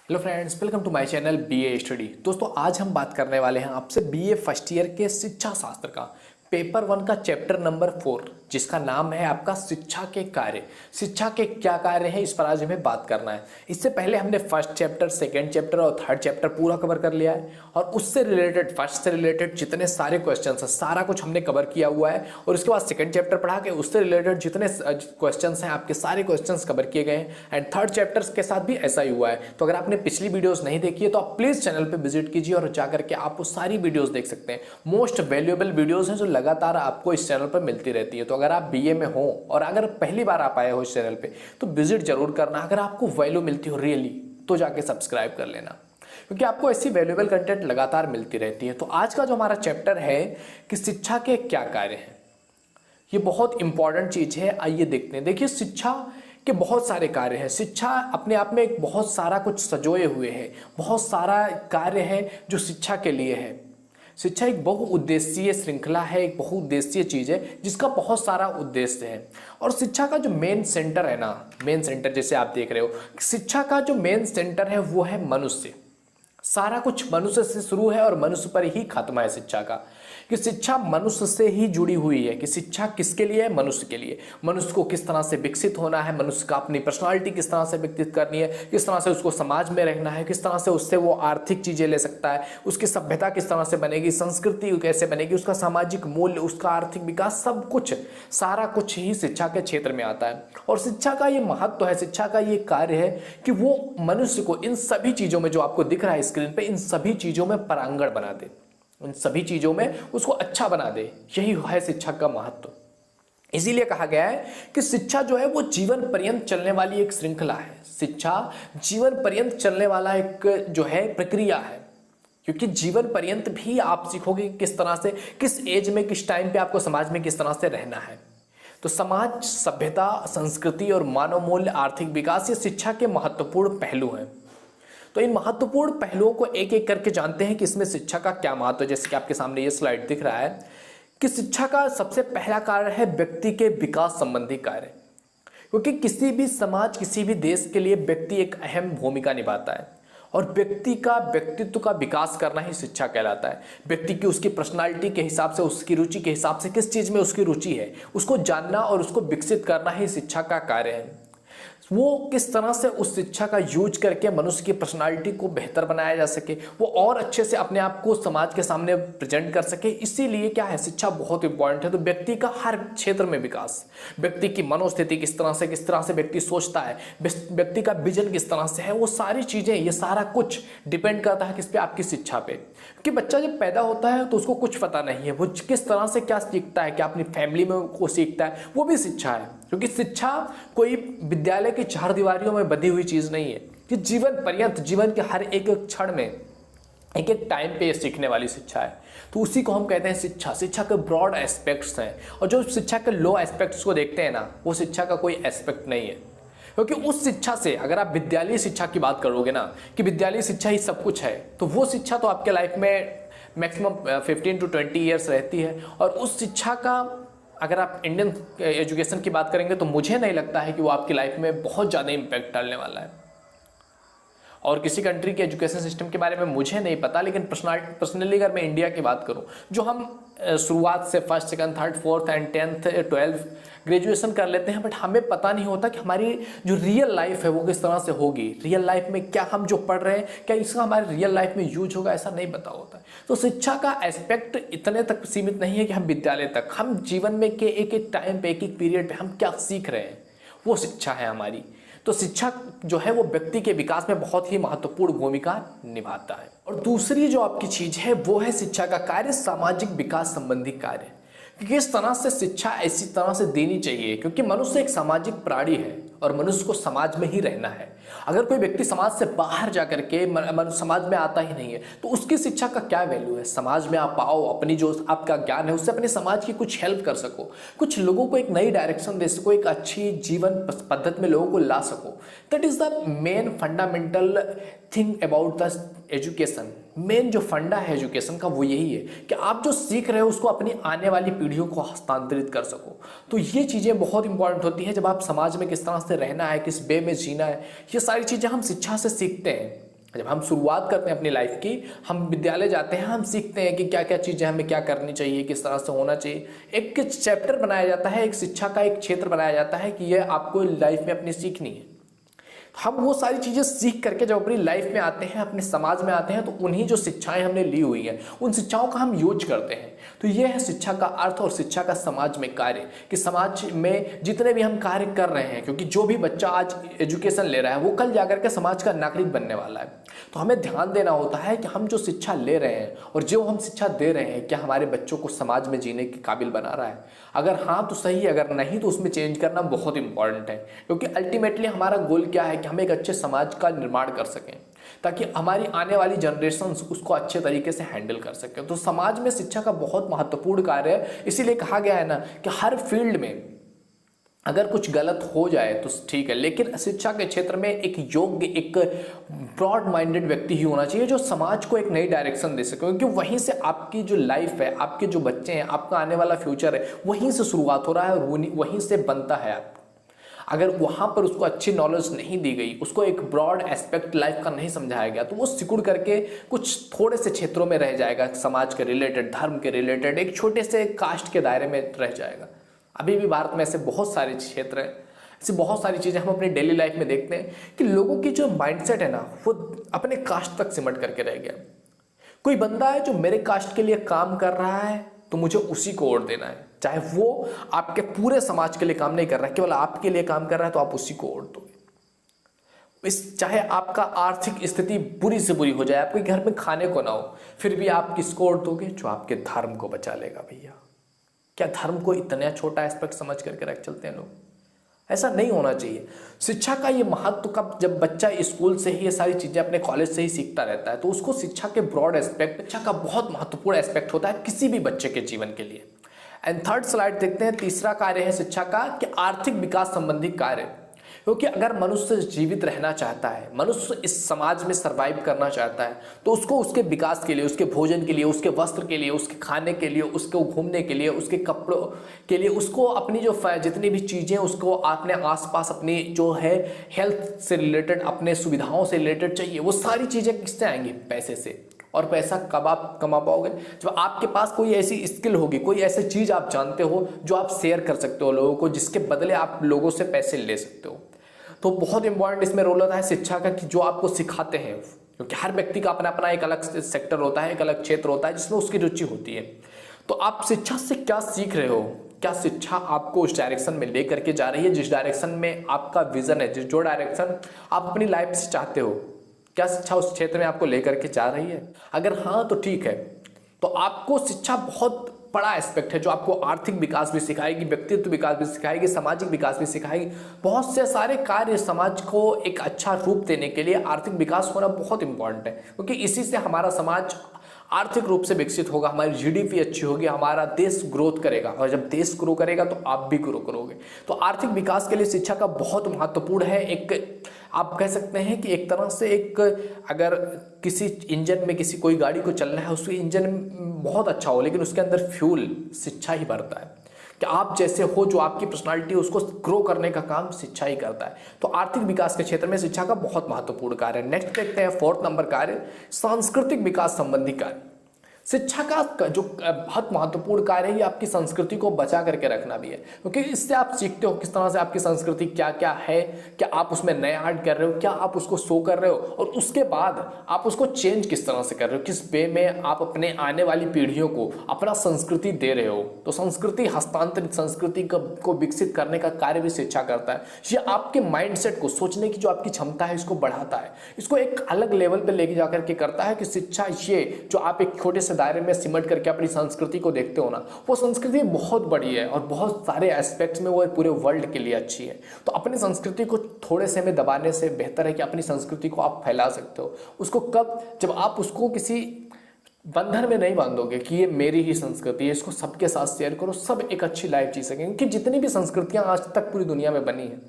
Hello friends, welcome to my channel BA study. दोस्तों, आज हम बात करने वाले हैं आपसे बीए फर्स्ट ईयर के शिक्षा शास्त्र का पेपर 1 का चैप्टर नंबर 4, जिसका नाम है आपका शिक्षा के कार्य। शिक्षा के क्या कार्य हैं, इस पर आज हमें बात करना है। इससे पहले हमने फर्स्ट चैप्टर, सेकंड चैप्टर और थर्ड चैप्टर पूरा कवर कर लिया है और उससे रिलेटेड, फर्स्ट से रिलेटेड जितने सारे क्वेश्चन हैं सारा कुछ हमने कवर किया हुआ है। और उसके बाद सेकंड चैप्टर पढ़ा के उससे रिलेटेड जितने क्वेश्चन हैं आपके सारे क्वेश्चन कवर किए गए हैं। एंड थर्ड चैप्टर के साथ भी ऐसा ही हुआ है। तो अगर आपने पिछली वीडियोस नहीं देखी है तो आप प्लीज चैनल पर विजिट कीजिए और जाकर के आप वो सारी वीडियोस देख सकते हैं। मोस्ट वैल्यूएबल वीडियोस हैं जो लगातार आपको इस चैनल पर मिलती रहती है। तो अगर आप बीए में हो और अगर पहली बार आप आए हो इस चैनल पे तो विजिट जरूर करना। अगर आपको वैल्यू मिलती हो रियली तो जाके सब्सक्राइब कर लेना, क्योंकि आपको ऐसी वैल्यूएबल कंटेंट लगातार मिलती रहती है। तो आज का जो हमारा चैप्टर है कि शिक्षा के क्या कार्य हैं, ये बहुत इंपॉर्टेंट चीज है। आइए देखते हैं। देखिए, शिक्षा के बहुत सारे कार्य हैं। शिक्षा अपने आप में एक बहुत सारा कुछ सजोए हुए है, बहुत सारा कार्य है जो शिक्षा के लिए है। शिक्षा एक बहुउद्देशीय श्रृंखला है, एक बहुउद्देशीय चीज है जिसका बहुत सारा उद्देश्य है। और शिक्षा का जो मेन सेंटर है ना, मेन सेंटर जैसे आप देख रहे हो, शिक्षा का जो मेन सेंटर है वो है मनुष्य। सारा कुछ मनुष्य से शुरू है और मनुष्य पर ही खत्म है शिक्षा का। कि शिक्षा मनुष्य से ही जुड़ी हुई है। कि शिक्षा किसके लिए है? मनुष्य के लिए। मनुष्य को किस तरह से विकसित होना है, मनुष्य का अपनी पर्सनालिटी किस तरह से विकसित करनी है, किस तरह से उसको समाज में रहना है, किस तरह से उससे वो आर्थिक चीजें ले सकता है, उसकी सभ्यता किस तरह से बनेगी, संस्कृति कैसे बनेगी, उसका सामाजिक मूल्य, उसका आर्थिक विकास, सब कुछ, सारा कुछ ही शिक्षा के क्षेत्र में आता है। और शिक्षा का ये महत्व है, शिक्षा का ये कार्य है कि वो मनुष्य को इन सभी चीजों में जो आपको दिख रहा है स्क्रीन पे, इन सभी चीजों में पारंगत बना दे, उन सभी चीजों में उसको अच्छा बना दे। यही है शिक्षा का महत्व। इसीलिए कहा गया है कि शिक्षा जो है वो जीवन पर्यंत चलने वाली एक श्रृंखला है। शिक्षा जीवन पर्यंत चलने वाला एक जो है प्रक्रिया है, क्योंकि जीवन पर्यंत भी आप सीखोगे किस तरह से, किस एज में, किस टाइम पे आपको समाज में किस तरह से रहना है। तो समाज, सभ्यता, संस्कृति और मानव मूल्य, आर्थिक विकास, ये शिक्षा के महत्वपूर्ण पहलू हैं। तो इन महत्वपूर्ण पहलुओं को एक एक करके जानते हैं कि इसमें शिक्षा का क्या महत्व है। जैसे कि आपके सामने ये स्लाइड दिख रहा है कि शिक्षा का सबसे पहला कार्य है व्यक्ति के विकास संबंधी कार्य। क्योंकि किसी भी समाज, किसी भी देश के लिए व्यक्ति एक अहम भूमिका निभाता है और व्यक्ति का व्यक्तित्व का विकास करना ही शिक्षा कहलाता है। व्यक्ति की उसकी पर्सनालिटी के हिसाब से, उसकी रुचि के हिसाब से, किस चीज में उसकी रुचि है, उसको जानना और उसको विकसित करना ही शिक्षा का कार्य है। वो किस तरह से उस शिक्षा का यूज करके मनुष्य की पर्सनालिटी को बेहतर बनाया जा सके, वो और अच्छे से अपने आप को समाज के सामने प्रेजेंट कर सके। इसीलिए क्या है, शिक्षा बहुत इंपॉर्टेंट है। तो व्यक्ति का हर क्षेत्र में विकास, व्यक्ति की मनोस्थिति किस तरह से व्यक्ति सोचता है, व्यक्ति का विजन किस तरह से है, वो सारी चीजें, ये सारा कुछ डिपेंड करता है किस पे? आपकी शिक्षा पे। कि बच्चा जब पैदा होता है तो उसको कुछ पता नहीं है, वो किस तरह से क्या सीखता है, क्या अपनी फैमिली में को सीखता है, वो भी शिक्षा है। क्योंकि शिक्षा कोई विद्यालय की चार दीवारियों में बंधी हुई चीज नहीं है, कि जीवन पर्यंत, जीवन के हर एक एक क्षण में, एक एक टाइम पे सीखने वाली शिक्षा है। तो उसी को हम कहते हैं शिक्षा। शिक्षा के ब्रॉड एस्पेक्ट्स हैं, और जो शिक्षा के लो एस्पेक्ट्स को देखते हैं ना, वो शिक्षा का कोई एस्पेक्ट नहीं है। क्योंकि उस शिक्षा से, अगर आप विद्यालय शिक्षा की बात करोगे ना, कि विद्यालय शिक्षा ही सब कुछ है, तो वो शिक्षा तो आपके लाइफ में मैक्सिमम 15 to 20 ईयर्स रहती है। और उस शिक्षा का, अगर आप इंडियन एजुकेशन की बात करेंगे तो मुझे नहीं लगता है कि वो आपकी लाइफ में बहुत ज़्यादा इम्पैक्ट डालने वाला है। और किसी कंट्री के एजुकेशन सिस्टम के बारे में मुझे नहीं पता, लेकिन पर्सनली अगर मैं इंडिया की बात करूं, जो हम शुरुआत से first, second, third, fourth and 10th, 12th graduation कर लेते हैं, बट हमें पता नहीं होता कि हमारी जो रियल लाइफ है वो किस तरह से होगी। रियल लाइफ में क्या हम जो पढ़ रहे हैं, क्या इसका हमारे रियल लाइफ में यूज होगा, ऐसा नहीं पता होता है। तो शिक्षा का एस्पेक्ट इतने तक सीमित नहीं है कि हम विद्यालय तक, हम जीवन में के एक एक टाइम पे, एक एक पीरियड पे हम क्या सीख रहे हैं, वो शिक्षा है हमारी। तो शिक्षा जो है वो व्यक्ति के विकास में बहुत ही महत्वपूर्ण भूमिका निभाता है। और दूसरी जो आपकी चीज है वो है शिक्षा का कार्य सामाजिक विकास संबंधी कार्य। किस तरह से शिक्षा ऐसी तरह से देनी चाहिए, क्योंकि मनुष्य एक सामाजिक प्राणी है और मनुष्य को समाज में ही रहना है। अगर कोई व्यक्ति समाज से बाहर जाकर के समाज में आता ही नहीं है तो उसकी शिक्षा का क्या वैल्यू है? समाज में आप आओ, अपनी जो आपका ज्ञान है उससे अपने समाज की कुछ हेल्प कर सको, कुछ लोगों को एक नई डायरेक्शन दे सको, एक अच्छी जीवन पद्धति में लोगों को ला सको। That is the main fundamental thing about the education. Main जो फंडा है एजुकेशन का वो यही है कि आप जो सीख रहे हो उसको अपनी आने वाली पीढ़ियों को हस्तांतरित कर सको। तो ये चीजें बहुत इंपॉर्टेंट होती है। जब आप समाज में किस तरह से रहना है, किस वे में जीना है, ये सारी चीजें हम शिक्षा से सीखते हैं। जब हम शुरुआत करते हैं अपनी लाइफ की, हम विद्यालय जाते हैं, हम सीखते हैं कि क्या क्या चीज़ें हमें क्या करनी चाहिए, किस तरह से होना चाहिए। एक चैप्टर बनाया जाता है, एक शिक्षा का एक क्षेत्र बनाया जाता है कि यह आपको लाइफ में अपनी सीखनी है। हम वो सारी चीज़ें सीख करके जब अपनी लाइफ में आते हैं, अपने समाज में आते हैं, तो उन्हीं जो शिक्षाएं हमने ली हुई हैं उन शिक्षाओं का हम यूज करते हैं। तो ये है शिक्षा का अर्थ और शिक्षा का समाज में कार्य, कि समाज में जितने भी हम कार्य कर रहे हैं, क्योंकि जो भी बच्चा आज एजुकेशन ले रहा है वो कल जाकर के समाज का नागरिक बनने वाला है। तो हमें ध्यान देना होता है कि हम जो शिक्षा ले रहे हैं और जो हम शिक्षा दे रहे हैं, क्या हमारे बच्चों को समाज में जीने के काबिल बना रहा है। अगर हाँ तो सही, अगर नहीं तो उसमें चेंज करना बहुत इंपॉर्टेंट है। क्योंकि अल्टीमेटली हमारा गोल क्या है कि हम एक अच्छे समाज का निर्माण कर सकें, ताकि हमारी आने वाली जनरेशन उसको अच्छे तरीके से हैंडल कर सके। तो समाज में शिक्षा का बहुत महत्वपूर्ण कार्य है। इसीलिए कहा गया है ना कि हर फील्ड में अगर कुछ गलत हो जाए तो ठीक है, लेकिन शिक्षा के क्षेत्र में एक योग्य, एक ब्रॉड माइंडेड व्यक्ति ही होना चाहिए जो समाज को एक नई डायरेक्शन दे सके। क्योंकि वहीं से आपकी जो लाइफ है, आपके जो बच्चे हैं, आपका आने वाला फ्यूचर है, वहीं से शुरुआत हो रहा है और वहीं से बनता है आपको। अगर वहाँ पर उसको अच्छी नॉलेज नहीं दी गई, उसको एक ब्रॉड एस्पेक्ट लाइफ का नहीं समझाया गया, तो वो सिकुड़ करके कुछ थोड़े से क्षेत्रों में रह जाएगा, समाज के रिलेटेड, धर्म के रिलेटेड, एक छोटे से कास्ट के दायरे में रह जाएगा। अभी भी भारत में ऐसे बहुत सारे क्षेत्र हैं, ऐसी बहुत सारी चीज़ें हम अपनी डेली लाइफ में देखते हैं कि लोगों की जो माइंडसेट है ना, वो अपने कास्ट तक सिमट करके रह गया। कोई बंदा है जो मेरे कास्ट के लिए काम कर रहा है तो मुझे उसी को वोट देना है, चाहे वो आपके पूरे समाज के लिए काम नहीं कर रहा है, केवल आपके लिए काम कर रहा है, तो आप उसी को वोट दोगे। चाहे आपका आर्थिक स्थिति बुरी से बुरी हो जाए, आपके घर में खाने को ना हो, फिर भी आप किसको वोट दोगे? जो आपके धर्म को बचा लेगा। भैया, क्या धर्म को इतना छोटा एस्पेक्ट समझ करके रख चलते हैं लोग? ऐसा नहीं होना चाहिए। शिक्षा का ये महत्व कब, जब बच्चा स्कूल से ही ये सारी चीज़ें अपने कॉलेज से ही सीखता रहता है, तो उसको शिक्षा के ब्रॉड एस्पेक्ट, शिक्षा का बहुत महत्वपूर्ण एस्पेक्ट होता है किसी भी बच्चे के जीवन के लिए। एंड थर्ड स्लाइड देखते हैं। तीसरा कार्य है शिक्षा का कि आर्थिक विकास संबंधी कार्य। क्योंकि अगर मनुष्य जीवित रहना चाहता है, मनुष्य इस समाज में सर्वाइव करना चाहता है, तो उसको उसके विकास के लिए, उसके भोजन के लिए, उसके वस्त्र के लिए, उसके खाने के लिए, उसको घूमने के लिए, उसके कपड़ों के लिए, उसको अपनी जो जितनी भी चीज़ें, उसको अपने आसपास अपनी जो है हेल्थ से रिलेटेड, अपने सुविधाओं से रिलेटेड चाहिए, वो सारी चीज़ें किससे आएंगी? पैसे से। और पैसा कब आप कमा पाओगे? जब आपके पास कोई ऐसी स्किल होगी, कोई ऐसी चीज़ आप जानते हो जो आप शेयर कर सकते हो लोगों को, जिसके बदले आप लोगों से पैसे ले सकते हो। तो बहुत इंपॉर्टेंट इसमें रोल होता है शिक्षा का, कि जो आपको सिखाते हैं, क्योंकि हर व्यक्ति का अपना अपना एक अलग सेक्टर होता है, एक अलग क्षेत्र होता है जिसमें उसकी रुचि होती है। तो आप शिक्षा से क्या सीख रहे हो? क्या शिक्षा आपको उस डायरेक्शन में ले करके जा रही है जिस डायरेक्शन में आपका विजन है, जो डायरेक्शन आप अपनी लाइफ से चाहते हो? क्या शिक्षा उस क्षेत्र में आपको लेकर के जा रही है? अगर हाँ तो ठीक है। तो आपको शिक्षा बहुत बड़ा एस्पेक्ट है जो आपको आर्थिक विकास भी सिखाएगी, व्यक्तित्व विकास भी सिखाएगी, सामाजिक विकास भी सिखाएगी। बहुत से सारे कार्य समाज को एक अच्छा रूप देने के लिए आर्थिक विकास होना बहुत इंपॉर्टेंट है, क्योंकि इसी से हमारा समाज आर्थिक रूप से विकसित होगा, हमारी जीडीपी अच्छी होगी, हमारा देश ग्रोथ करेगा, और जब देश ग्रो करेगा तो आप भी ग्रो करोगे। तो आर्थिक विकास के लिए शिक्षा का बहुत महत्वपूर्ण है। एक आप कह सकते हैं कि एक तरह से एक, अगर किसी इंजन में किसी कोई गाड़ी को चलना है, उसके इंजन बहुत अच्छा हो, लेकिन उसके अंदर फ्यूल शिक्षा ही भरता है। कि आप जैसे हो, जो आपकी पर्सनालिटी है, उसको ग्रो करने का काम शिक्षा ही करता है। तो आर्थिक विकास के क्षेत्र में शिक्षा का बहुत महत्वपूर्ण कार्य है। नेक्स्ट देखते हैं फोर्थ नंबर कार्य, सांस्कृतिक विकास संबंधी कार्य। शिक्षा का जो बहुत महत्वपूर्ण कार्य है, ये आपकी संस्कृति को बचा करके रखना भी है, क्योंकि इससे आप सीखते हो किस तरह से आपकी संस्कृति क्या क्या है, क्या आप उसमें नया ऐड कर रहे हो, क्या आप उसको शो कर रहे हो, और उसके बाद आप उसको चेंज किस तरह से कर रहे हो, किस वे में आप अपने आने वाली पीढ़ियों को अपना संस्कृति दे रहे हो। तो संस्कृति हस्तांतरित, संस्कृति को विकसित करने का कार्य भी शिक्षा करता है। ये आपके माइंडसेट को, सोचने की जो आपकी क्षमता है, इसको बढ़ाता है, इसको एक अलग लेवल पर लेके जाकर के करता है। कि शिक्षा ये जो आप एक छोटे से दायरे में सिमट करके अपनी संस्कृति को देखते हो ना, वो संस्कृति बहुत बड़ी है और बहुत सारे एस्पेक्ट्स में वो पूरे वर्ल्ड के लिए अच्छी है। तो अपनी संस्कृति को थोड़े से में दबाने से बेहतर है कि अपनी संस्कृति को आप फैला सकते हो। उसको कब, जब आप उसको किसी बंधन में नहीं बांधोगे कि ये मेरी ही संस्कृति है, इसको सबके साथ शेयर करो, सब एक अच्छी लाइफ जी सकेंगे। क्योंकि जितनी भी संस्कृतियां आज तक पूरी दुनिया में बनी हैं,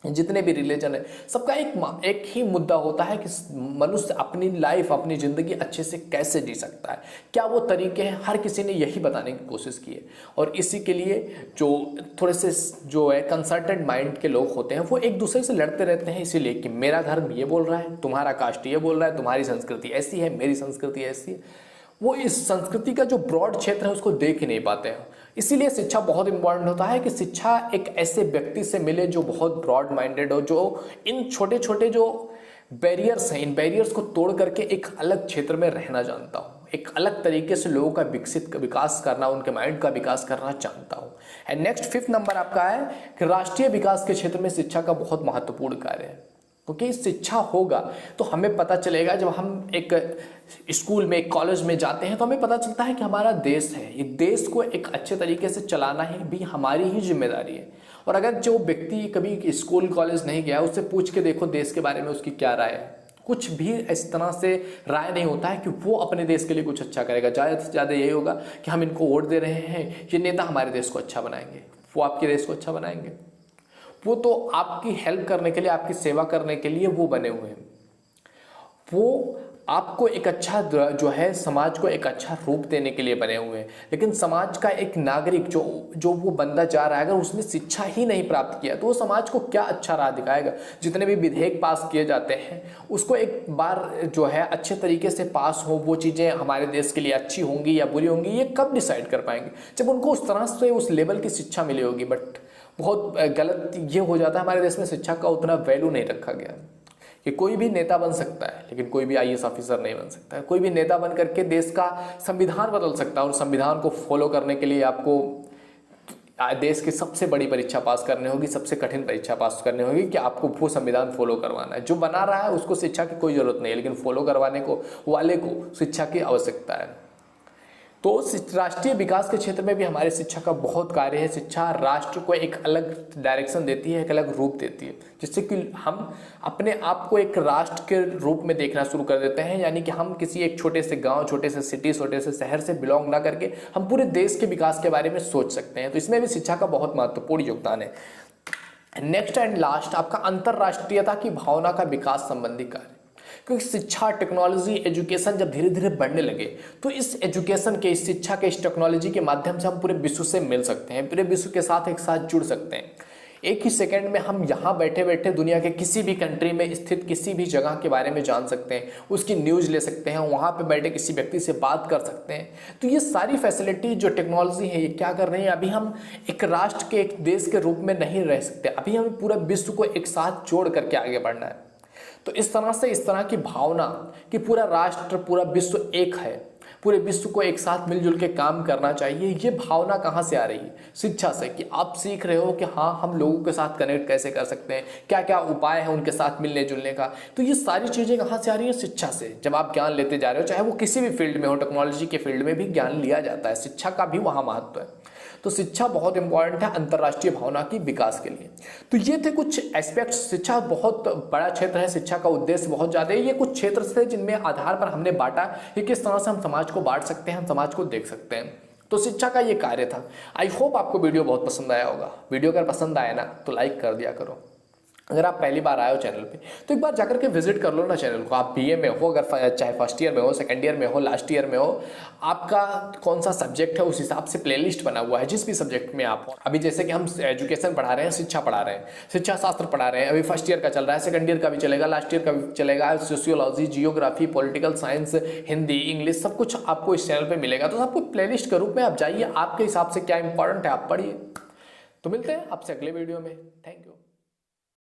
जितने भी रिलीजन है, सबका एक ही मुद्दा होता है कि मनुष्य अपनी लाइफ, अपनी ज़िंदगी अच्छे से कैसे जी सकता है, क्या वो तरीके हैं। हर किसी ने यही बताने की कोशिश की है, और इसी के लिए जो थोड़े से जो है कंसल्टेंट माइंड के लोग होते हैं वो एक दूसरे से लड़ते रहते हैं, इसीलिए कि मेरा धर्म ये बोल रहा है, तुम्हारा कास्ट ये बोल रहा है, तुम्हारी संस्कृति ऐसी है, मेरी संस्कृति ऐसी है। वो इस संस्कृति का जो ब्रॉड क्षेत्र है उसको देख ही नहीं पाते हैं। इसीलिए शिक्षा बहुत इंपॉर्टेंट होता है कि शिक्षा एक ऐसे व्यक्ति से मिले जो बहुत ब्रॉड माइंडेड हो, जो इन छोटे छोटे जो बैरियर्स हैं, इन बैरियर्स को तोड़ करके एक अलग क्षेत्र में रहना जानता हो, एक अलग तरीके से लोगों का विकास करना, उनके माइंड का विकास करना जानता हो। एंड नेक्स्ट 5th नंबर आपका है कि राष्ट्रीय विकास के क्षेत्र में शिक्षा का बहुत महत्वपूर्ण कार्य है, क्योंकि शिक्षा होगा तो हमें पता चलेगा। जब हम एक स्कूल में, एक कॉलेज में जाते हैं तो हमें पता चलता है कि हमारा देश है, ये देश को एक अच्छे तरीके से चलाना ही भी हमारी ही जिम्मेदारी है। और अगर जो व्यक्ति कभी स्कूल कॉलेज नहीं गया, उससे पूछ के देखो देश के बारे में उसकी क्या राय है, कुछ भी इस तरह से राय नहीं होता है कि वो अपने देश के लिए कुछ अच्छा करेगा। ज़्यादा से ज़्यादा यही होगा कि हम इनको वोट दे रहे हैं, ये नेता हमारे देश को अच्छा बनाएंगे। वो आपके देश को अच्छा बनाएंगे? वो तो आपकी हेल्प करने के लिए, आपकी सेवा करने के लिए वो बने हुए हैं। वो आपको एक अच्छा जो है समाज को एक अच्छा रूप देने के लिए बने हुए हैं। लेकिन समाज का एक नागरिक जो वो बंदा जा रहा है, अगर उसने शिक्षा ही नहीं प्राप्त किया तो वो समाज को क्या अच्छा राह दिखाएगा। जितने भी विधेयक पास किए जाते हैं उसको एक बार जो है अच्छे तरीके से पास हो, वो चीज़ें हमारे देश के लिए अच्छी होंगी या बुरी होंगी, ये कब डिसाइड कर पाएंगे? जब उनको उस तरह से उस लेवल की शिक्षा मिली होगी। बट बहुत गलत ये हो जाता है, हमारे देश में शिक्षा का उतना वैल्यू नहीं रखा गया कि कोई भी नेता बन सकता है लेकिन कोई भी IAS ऑफिसर नहीं बन सकता है। कोई भी नेता बन करके देश का संविधान बदल सकता है, और संविधान को फॉलो करने के लिए आपको देश की सबसे बड़ी परीक्षा पास करनी होगी, सबसे कठिन परीक्षा पास करनी होगी कि आपको वो संविधान फॉलो करवाना है। जो बना रहा है उसको शिक्षा की कोई ज़रूरत नहीं है, लेकिन फॉलो करवाने को वाले को शिक्षा की आवश्यकता है। तो राष्ट्रीय विकास के क्षेत्र में भी हमारे शिक्षा का बहुत कार्य है। शिक्षा राष्ट्र को एक अलग डायरेक्शन देती है, एक अलग रूप देती है, जिससे कि हम अपने आप को एक राष्ट्र के रूप में देखना शुरू कर देते हैं। यानी कि हम किसी एक छोटे से गांव, छोटे से सिटी, छोटे से शहर से बिलोंग ना करके हम पूरे देश के विकास के बारे में सोच सकते हैं। तो इसमें भी शिक्षा का बहुत महत्वपूर्ण योगदान है। नेक्स्ट एंड लास्ट आपका अंतर्राष्ट्रीयता की भावना का विकास संबंधी कार्य, क्योंकि शिक्षा, टेक्नोलॉजी, एजुकेशन जब धीरे धीरे बढ़ने लगे तो इस एजुकेशन के, इस शिक्षा के, इस टेक्नोलॉजी के माध्यम से हम पूरे विश्व से मिल सकते हैं, पूरे विश्व के साथ एक साथ जुड़ सकते हैं। एक ही सेकंड में हम यहाँ बैठे बैठे दुनिया के किसी भी कंट्री में स्थित किसी भी जगह के बारे में जान सकते हैं, उसकी न्यूज़ ले सकते हैं, वहाँ पे बैठे किसी व्यक्ति से बात कर सकते हैं। तो ये सारी फैसिलिटी जो टेक्नोलॉजी है ये क्या कर रही है, अभी हम एक राष्ट्र के, एक देश के रूप में नहीं रह सकते, अभी हमें पूरा विश्व को एक साथ जोड़ करके आगे बढ़ना है। तो इस तरह की भावना कि पूरा राष्ट्र, पूरा विश्व एक है, पूरे विश्व को एक साथ मिलजुल के काम करना चाहिए, ये भावना कहाँ से आ रही है? शिक्षा से। कि आप सीख रहे हो कि हाँ, हम लोगों के साथ कनेक्ट कैसे कर सकते हैं, क्या क्या उपाय है उनके साथ मिलने जुलने का। तो ये सारी चीज़ें कहाँ से आ रही है? शिक्षा से। जब आप ज्ञान लेते जा रहे हो, चाहे वो किसी भी फील्ड में हो, टेक्नोलॉजी के फील्ड में भी ज्ञान लिया जाता है, शिक्षा का भी वहाँ महत्व है। तो शिक्षा बहुत इंपॉर्टेंट है अंतर्राष्ट्रीय भावना की विकास के लिए। तो ये थे कुछ एस्पेक्ट्स। शिक्षा बहुत बड़ा क्षेत्र है, शिक्षा का उद्देश्य बहुत ज़्यादा है। ये कुछ क्षेत्र थे जिनमें आधार पर हमने बांटा कि किस तरह से हम समाज को बांट सकते हैं, हम समाज को देख सकते हैं। तो शिक्षा का ये कार्य था। आई होप आपको वीडियो बहुत पसंद आया होगा। वीडियो अगर पसंद आया ना तो लाइक कर दिया करो। अगर आप पहली बार आए हो चैनल पे तो एक बार जाकर के विजिट कर लो ना चैनल को। आप BA में हो, अगर चाहे फर्स्ट ईयर में हो, सेकंड ईयर में हो, लास्ट ईयर में हो, आपका कौन सा सब्जेक्ट है उस हिसाब से प्लेलिस्ट बना हुआ है जिस भी सब्जेक्ट में आप हो। अभी जैसे कि हम एजुकेशन पढ़ा रहे हैं, शिक्षा पढ़ा रहे हैं, शिक्षा शास्त्र पढ़ा रहे हैं, अभी फर्स्ट ईयर का चल रहा है, सेकंड ईयर का भी चलेगा, लास्ट ईयर का भी चलेगा। Sociology, geography, political science, Hindi, English, सब कुछ आपको इस चैनल पर मिलेगा। तो सबको प्लेलिस्ट के रूप में आप जाइए, आपके हिसाब से क्या इंपॉर्टेंट है आप पढ़िए। तो मिलते हैं आपसे अगले वीडियो में। Thank you.